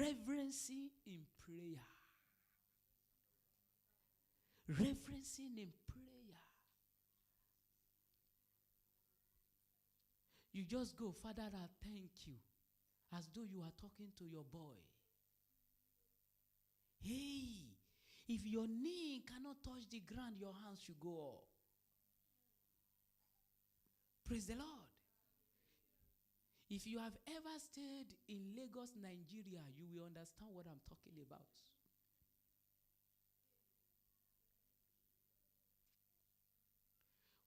Reverencing in prayer. Reverencing in prayer. You just go, Father, I thank you. As though you are talking to your boy. Hey, if your knee cannot touch the ground, your hands should go up. Praise the Lord. If you have ever stayed in Lagos, Nigeria, you will understand what I'm talking about.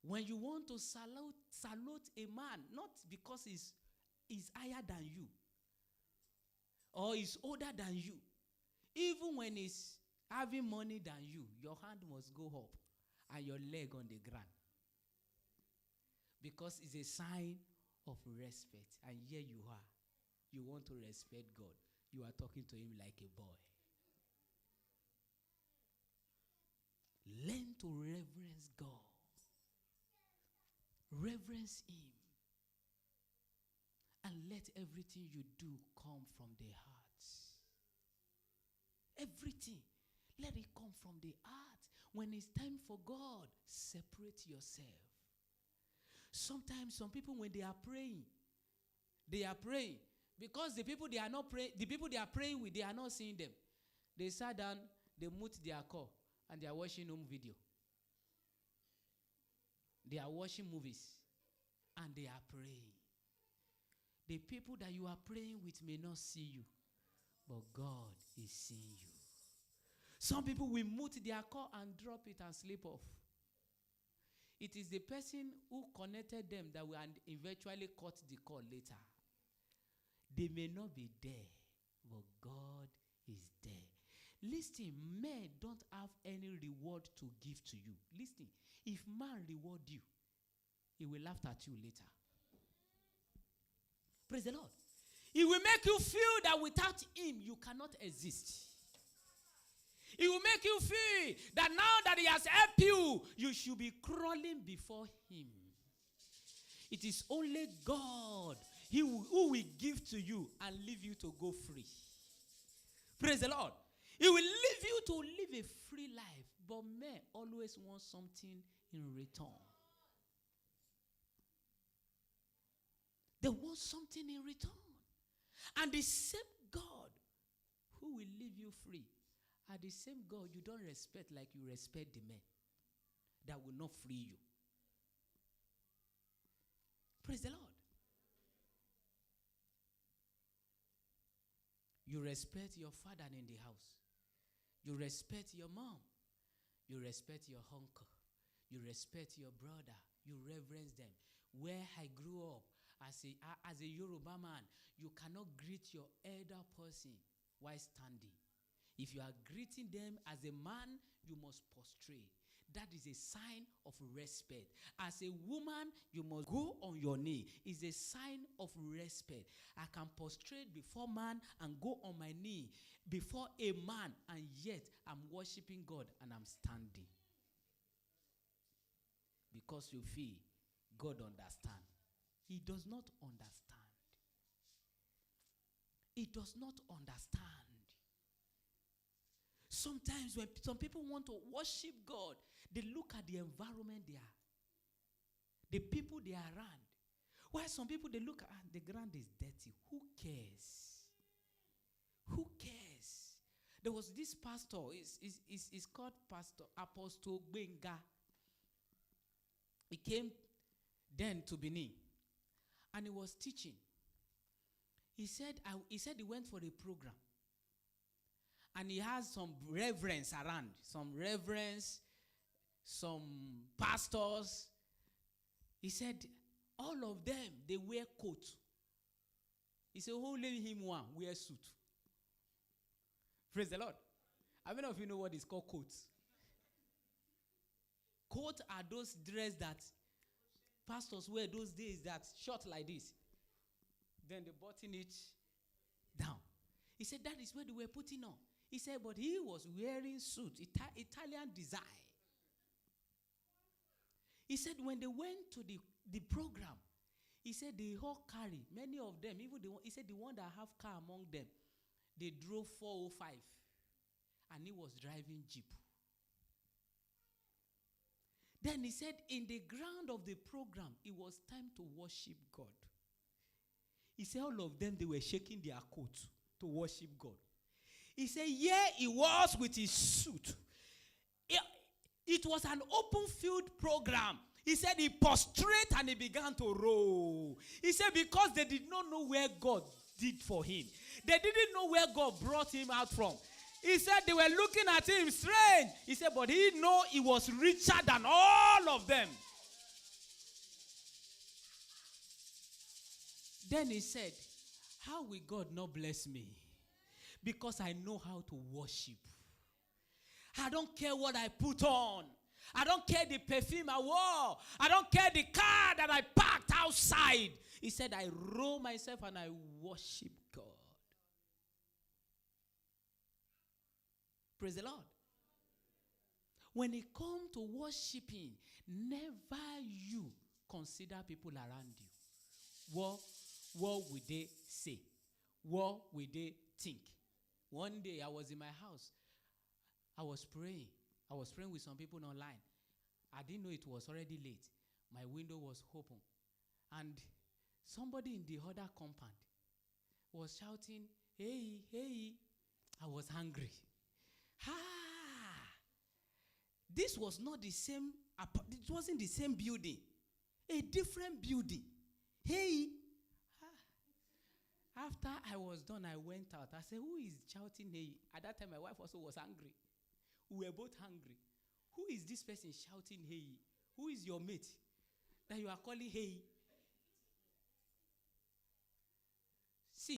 When you want to salute a man, not because he's higher than you, or is older than you, even when he's having money than you, your hand must go up and your leg on the ground. Because it's a sign of respect. And here you are. You want to respect God. You are talking to him like a boy. Learn to reverence God. Reverence him. And let everything you do come from the heart. Everything. Let it come from the heart. When it's time for God, separate yourself. Sometimes some people, when they are praying because the people they are praying with, they are not seeing them. They sat down, they mute their call, and they are watching home video. They are watching movies, and they are praying. The people that you are praying with may not see you, but God is seeing you. Some people will mute their call and drop it and sleep off. It is the person who connected them that will eventually cut the call later. They may not be there, but God is there. Listen, men don't have any reward to give to you. Listen, if man reward you, he will laugh at you later. Praise the Lord. He will make you feel that without him, you cannot exist. He will make you feel that now that he has helped you, you should be crawling before him. It is only God who will give to you and leave you to go free. Praise the Lord. He will leave you to live a free life. But men always want something in return. They want something in return. And the same God who will leave you free are the same God you don't respect like you respect the men that will not free you. Praise the Lord. You respect your father in the house. You respect your mom. You respect your uncle. You respect your brother. You reverence them. Where I grew up as a Yoruba man, you cannot greet your elder person while standing. If you are greeting them as a man, you must prostrate. That is a sign of respect. As a woman, you must go on your knee. It's a sign of respect. I can prostrate before man and go on my knee before a man, and yet I'm worshiping God and I'm standing. Because you feel God understands. He does not understand. He does not understand. Sometimes when some people want to worship God, they look at the environment they are. The people they are around. While some people, they look at the ground is dirty. Who cares? Who cares? There was this pastor, it's called Pastor Apostle Benga. He came then to Benin, and he was teaching. He said he went for a program. And he has some reverends around. Some reverends, some pastors. He said, all of them, they wear coat. He said, only him one wear suit. Praise the Lord. How many of you know what is called coats? Coats are those dresses that pastors wear those days that short like this. Then they button it down. He said that is what they were putting on. He said, but he was wearing suit, Italian design. He said when they went to the program, he said they all carry, many of them, even he said the one that have car among them, They drove 405 and he was driving Jeep. Then he said, in the ground of the program, it was time to worship God. He said all of them, they were shaking their coats to worship God. He said, yeah, he was with his suit. It was an open field program. He said he prostrated and he began to roll. He said because they did not know where God did for him. They didn't know where God brought him out from. He said they were looking at him strange. He said, but he knew he was richer than all of them. Then he said, how will God not bless me? Because I know how to worship. I don't care what I put on. I don't care the perfume I wore. I don't care the car that I parked outside. He said, I roll myself and I worship God. Praise the Lord. When it comes to worshiping, never you consider people around you. What will they say? What will they think? One day I was in my house. I was praying. I was praying with some people online. I didn't know it was already late. My window was open. And somebody in the other compound was shouting, hey, hey. I was hungry. This was not the same, it wasn't the same building. A different building. Hey. After I was done, I went out. I said, who is shouting hey? At that time, my wife also was angry. We were both hungry. Who is this person shouting hey? Who is your mate that you are calling hey?